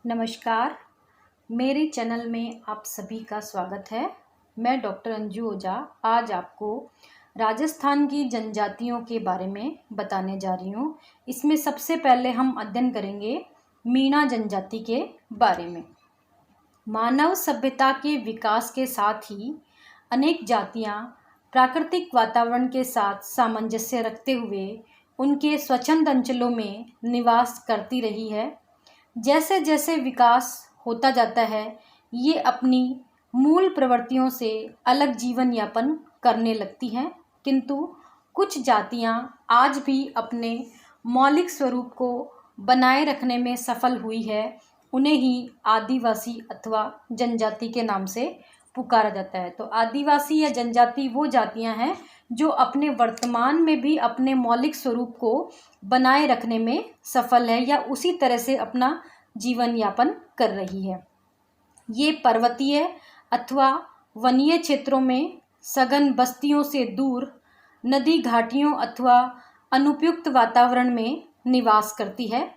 नमस्कार। मेरे चैनल में आप सभी का स्वागत है। मैं डॉक्टर अंजू ओझा आज आपको राजस्थान की जनजातियों के बारे में बताने जा रही हूँ। इसमें सबसे पहले हम अध्ययन करेंगे मीणा जनजाति के बारे में। मानव सभ्यता के विकास के साथ ही अनेक जातियाँ प्राकृतिक वातावरण के साथ सामंजस्य रखते हुए उनके स्वच्छंद अंचलों में निवास करती रही है। जैसे जैसे विकास होता जाता है, ये अपनी मूल प्रवृत्तियों से अलग जीवन यापन करने लगती हैं, किंतु कुछ जातियां आज भी अपने मौलिक स्वरूप को बनाए रखने में सफल हुई है। उन्हें ही आदिवासी अथवा जनजाति के नाम से पुकारा जाता है। तो आदिवासी या जनजाति वो जातियां हैं जो अपने वर्तमान में भी अपने मौलिक स्वरूप को बनाए रखने में सफल है या उसी तरह से अपना जीवन यापन कर रही है। ये पर्वतीय अथवा वनीय क्षेत्रों में सघन बस्तियों से दूर नदी घाटियों अथवा अनुपयुक्त वातावरण में निवास करती है।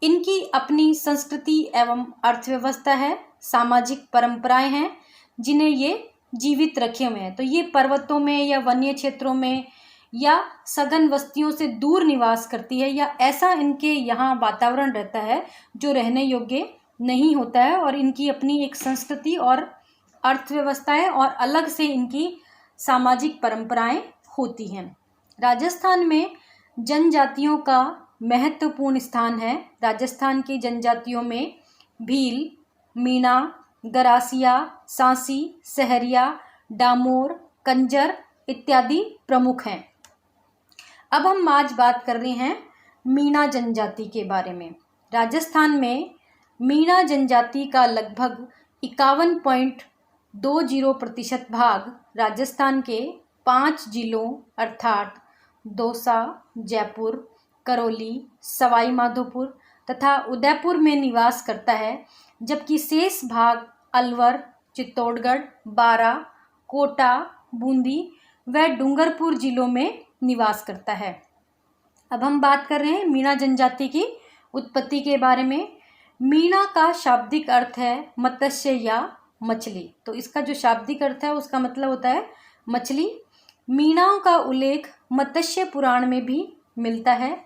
इनकी अपनी संस्कृति एवं अर्थव्यवस्था है, सामाजिक परंपराएं हैं जिन्हें ये जीवित रखे हुए हैं। तो ये पर्वतों में या वन्य क्षेत्रों में या सघन बस्तियों से दूर निवास करती है या ऐसा इनके यहाँ वातावरण रहता है जो रहने योग्य नहीं होता है, और इनकी अपनी एक संस्कृति और अर्थव्यवस्था है और अलग से इनकी सामाजिक परंपराएं होती हैं। राजस्थान में जनजातियों का महत्वपूर्ण स्थान है। राजस्थान की जनजातियों में भील, मीणा, गरासिया, सांसी, सहरिया, डामोर, कंजर इत्यादि प्रमुख हैं। अब हम आज बात कर रहे हैं मीणा जनजाति के बारे में। राजस्थान में मीणा जनजाति का लगभग 51.20% भाग राजस्थान के 5 जिलों अर्थात दौसा, जयपुर, करौली, सवाई माधोपुर तथा उदयपुर में निवास करता है, जबकि शेष भाग अलवर, चित्तौड़गढ़, बारां, कोटा, बूंदी व डूंगरपुर जिलों में निवास करता है। अब हम बात कर रहे हैं मीणा जनजाति की उत्पत्ति के बारे में। मीणा का शाब्दिक अर्थ है मत्स्य या मछली। तो इसका जो शाब्दिक अर्थ है उसका मतलब होता है मछली। मीणाओं का उल्लेख मत्स्य पुराण में भी मिलता है।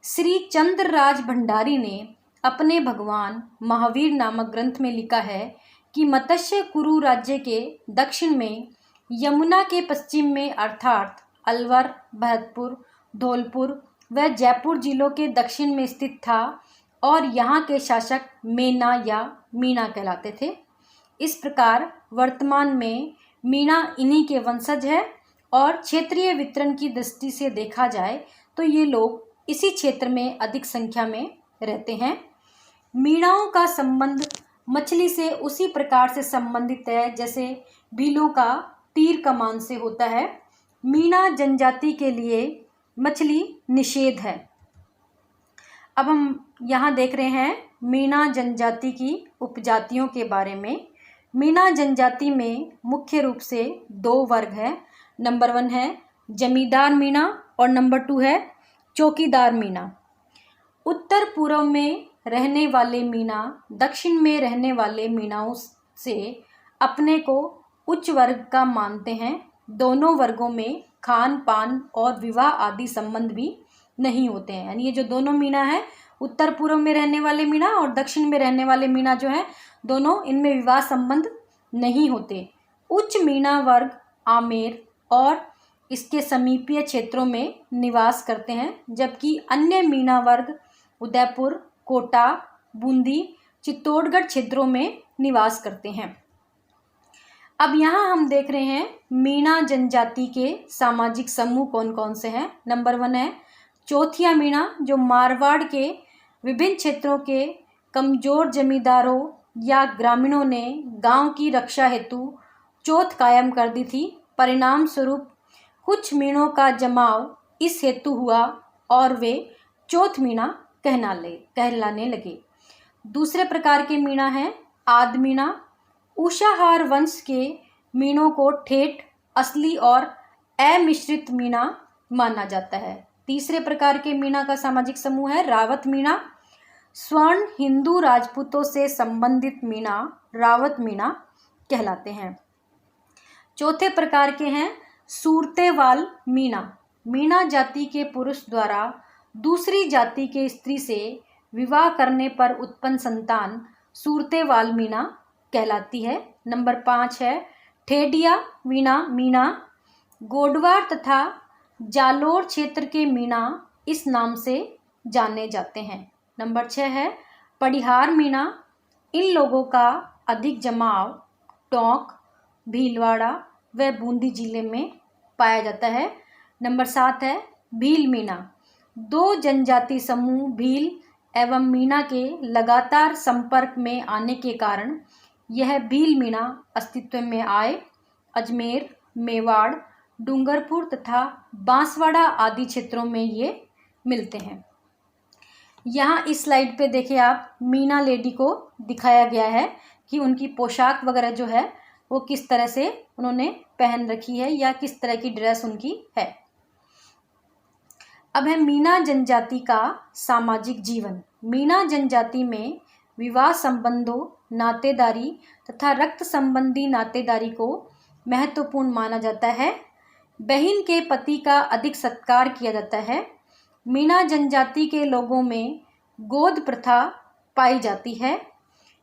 श्री चंद्रराज भंडारी ने अपने भगवान महावीर नामक ग्रंथ में लिखा है कि मत्स्य कुरु राज्य के दक्षिण में यमुना के पश्चिम में अर्थात अलवर, भरतपुर, धौलपुर व जयपुर जिलों के दक्षिण में स्थित था और यहाँ के शासक मेना या मीणा कहलाते थे। इस प्रकार वर्तमान में मीणा इन्हीं के वंशज है और क्षेत्रीय वितरण की दृष्टि से देखा जाए तो ये लोग इसी क्षेत्र में अधिक संख्या में रहते हैं। मीणाओं का संबंध मछली से उसी प्रकार से संबंधित है जैसे भीलों का तीर कमान से होता है। मीणा जनजाति के लिए मछली निषेध है। अब हम यहाँ देख रहे हैं मीणा जनजाति की उपजातियों के बारे में। मीणा जनजाति में मुख्य रूप से 2 वर्ग है। नंबर 1 है जमींदार मीणा और नंबर 2 है चौकीदार मीणा। उत्तर पूर्व में रहने वाले मीणा दक्षिण में रहने वाले मीणाओं से अपने को उच्च वर्ग का मानते हैं। दोनों वर्गों में खान पान और विवाह आदि संबंध भी नहीं होते हैं। यानी ये जो दोनों मीणा है, उत्तर पूर्व में रहने वाले मीणा और दक्षिण में रहने वाले मीणा जो है, दोनों इनमें विवाह संबंध नहीं होते। उच्च मीणा वर्ग आमेर और इसके समीपीय क्षेत्रों में निवास करते हैं, जबकि अन्य मीणा वर्ग उदयपुर, कोटा, बूंदी, चित्तौड़गढ़ क्षेत्रों में निवास करते हैं। अब यहाँ हम देख रहे हैं मीणा जनजाति के सामाजिक समूह कौन कौन से हैं। नंबर 1 है चौथिया मीणा, जो मारवाड़ के विभिन्न क्षेत्रों के कमजोर जमींदारों या ग्रामीणों ने गांव की रक्षा हेतु चौथ कायम कर दी थी। परिणाम स्वरूप कुछ मीणों का जमाव इस हेतु हुआ और वे चौथ मीणा कहलाने लगे। दूसरे प्रकार के मीणा हैं आद मीणा। उषाहार वंश के मीणों को ठेठ, असली और अमिश्रित मीणा माना जाता है। तीसरे प्रकार के मीणा का सामाजिक समूह है रावत मीणा। स्वर्ण हिंदू राजपूतों से संबंधित मीणा रावत मीणा कहलाते हैं। चौथे प्रकार के हैं सूरतेवाल मीणा। मीणा जाति के पुरुष द्वारा दूसरी जाति के स्त्री से विवाह करने पर उत्पन्न संतान सूरतेवाल मीणा कहलाती है। नंबर 5 है ठेडिया मीणा। गोडवार तथा जालोर क्षेत्र के मीणा इस नाम से जाने जाते हैं। नंबर 6 है पड़िहार मीणा। इन लोगों का अधिक जमाव टोंक, भीलवाड़ा व बूंदी जिले में पाया जाता है। नंबर 7 है भील मीणा। दो जनजाति समूह भील एवं मीणा के लगातार संपर्क में आने के कारण यह भील मीणा अस्तित्व में आए। अजमेर, मेवाड़, डूंगरपुर तथा बांसवाड़ा आदि क्षेत्रों में ये मिलते हैं। यहाँ इस स्लाइड पे देखिए आप मीणा लेडी को दिखाया गया है कि उनकी पोशाक वगैरह जो है वो किस तरह से उन्होंने पहन रखी है या किस तरह की ड्रेस उनकी है। अब है मीणा जनजाति का सामाजिक जीवन। मीणा जनजाति में विवाह संबंधों, नातेदारी तथा रक्त संबंधी नातेदारी को महत्वपूर्ण माना जाता है। बहन के पति का अधिक सत्कार किया जाता है। मीणा जनजाति के लोगों में गोद प्रथा पाई जाती है।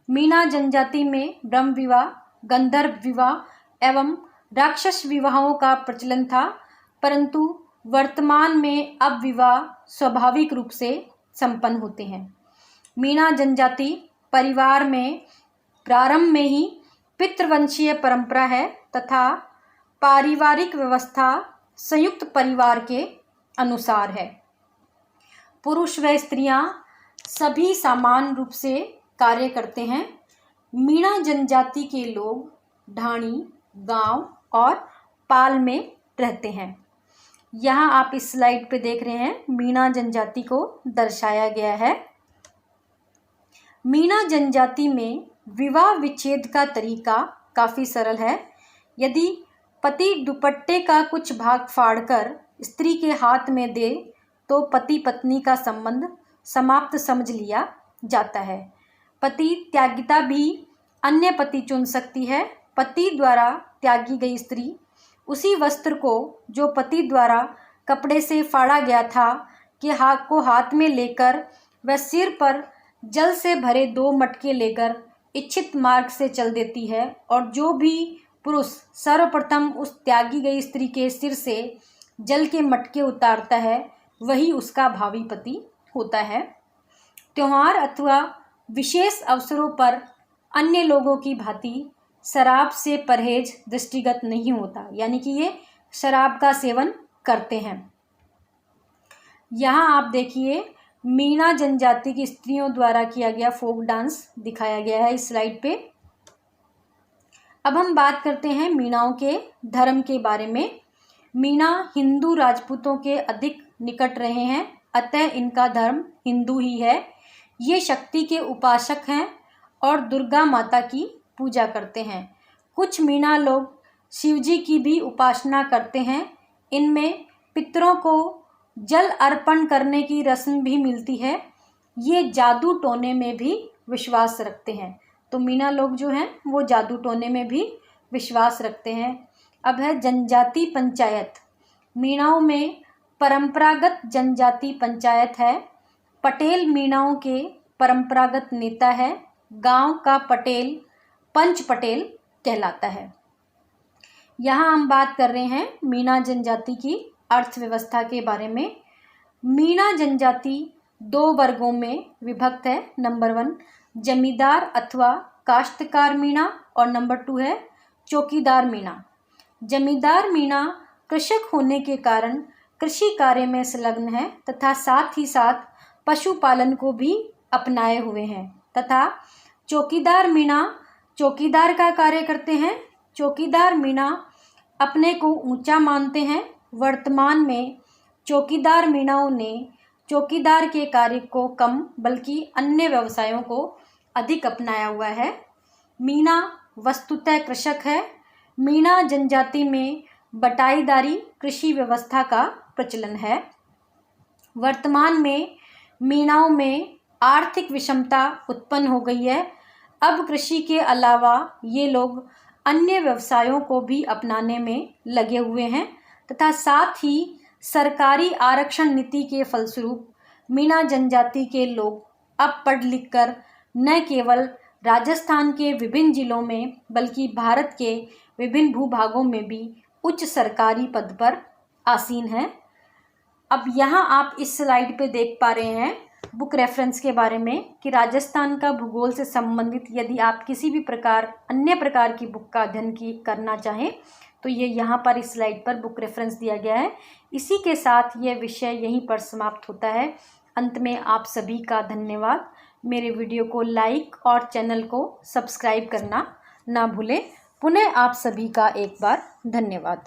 मीणा जनजाति में ब्रह्म विवाह, गंधर्व विवाह एवं राक्षस विवाहों का प्रचलन था, परंतु वर्तमान में अब विवाह स्वाभाविक रूप से संपन्न होते हैं। मीणा जनजाति परिवार में प्रारंभ में ही पितृवंशीय परंपरा है तथा पारिवारिक व्यवस्था संयुक्त परिवार के अनुसार है। पुरुष व स्त्रियां सभी समान रूप से कार्य करते हैं। मीणा जनजाति के लोग ढाणी, गांव और पाल में रहते हैं। यहाँ आप इस स्लाइड पे देख रहे हैं मीणा जनजाति को दर्शाया गया है। मीणा जनजाति में विवाह विच्छेद का तरीका काफ़ी सरल है। यदि पति दुपट्टे का कुछ भाग फाड़कर स्त्री के हाथ में दे तो पति पत्नी का संबंध समाप्त समझ लिया जाता है। पति त्यागिता भी अन्य पति चुन सकती है। पति द्वारा त्यागी गई स्त्री उसी वस्त्र को जो पति द्वारा कपड़े से फाड़ा गया था के हाथ में लेकर वह सिर पर जल से भरे 2 मटके लेकर इच्छित मार्ग से चल देती है और जो भी पुरुष सर्वप्रथम उस त्यागी गई स्त्री के सिर से जल के मटके उतारता है वही उसका भावी पति होता है। त्योहार अथवा विशेष अवसरों पर अन्य लोगों की भांति शराब से परहेज दृष्टिगत नहीं होता, यानी कि ये शराब का सेवन करते हैं। यहाँ आप देखिए मीणा जनजाति की स्त्रियों द्वारा किया गया फोक डांस दिखाया गया है इस स्लाइड पे। अब हम बात करते हैं मीणाओं के धर्म के बारे में। मीणा हिंदू राजपूतों के अधिक निकट रहे हैं, अतः इनका धर्म हिंदू ही है। ये शक्ति के उपासक हैं और दुर्गा माता की पूजा करते हैं। कुछ मीणा लोग शिवजी की भी उपासना करते हैं। इनमें पितरों को जल अर्पण करने की रस्म भी मिलती है। ये जादू टोने में भी विश्वास रखते हैं। तो मीणा लोग जो हैं वो जादू टोने में भी विश्वास रखते हैं। अब है जनजाति पंचायत। मीणाओं में परंपरागत जनजाति पंचायत है। पटेल मीणाओं के परंपरागत नेता है। गांव का पटेल पंच पटेल कहलाता है। यहाँ हम बात कर रहे हैं मीणा जनजाति की अर्थव्यवस्था के बारे में। मीणा जनजाति 2 वर्गों में विभक्त है। नंबर 1 जमींदार अथवा काश्तकार मीणा और नंबर 2 है चौकीदार मीणा। जमींदार मीणा कृषक होने के कारण कृषि कार्य में संलग्न है तथा साथ ही साथ पशुपालन को भी अपनाए हुए हैं तथा चौकीदार मीणा चौकीदार का कार्य करते हैं। चौकीदार मीणा अपने को ऊंचा मानते हैं। वर्तमान में चौकीदार मीणाओं ने चौकीदार के कार्य को कम बल्कि अन्य व्यवसायों को अधिक अपनाया हुआ है। मीणा वस्तुतः कृषक है। मीणा जनजाति में बटाईदारी कृषि व्यवस्था का प्रचलन है। वर्तमान में मीणाओं में आर्थिक विषमता उत्पन्न हो गई है। अब कृषि के अलावा ये लोग अन्य व्यवसायों को भी अपनाने में लगे हुए हैं तथा साथ ही सरकारी आरक्षण नीति के फलस्वरूप मीणा जनजाति के लोग अब पढ़ लिख कर न केवल राजस्थान के विभिन्न जिलों में बल्कि भारत के विभिन्न भूभागों में भी उच्च सरकारी पद पर आसीन हैं। अब यहाँ आप इस स्लाइड पे देख पा रहे हैं बुक रेफरेंस के बारे में कि राजस्थान का भूगोल से संबंधित यदि आप किसी भी अन्य प्रकार की बुक का अध्ययन करना चाहें तो ये यहाँ पर इस स्लाइड पर बुक रेफरेंस दिया गया है। इसी के साथ यह विषय यहीं पर समाप्त होता है। अंत में आप सभी का धन्यवाद। मेरे वीडियो को लाइक और चैनल को सब्सक्राइब करना ना भूलें। पुनः आप सभी का एक बार धन्यवाद।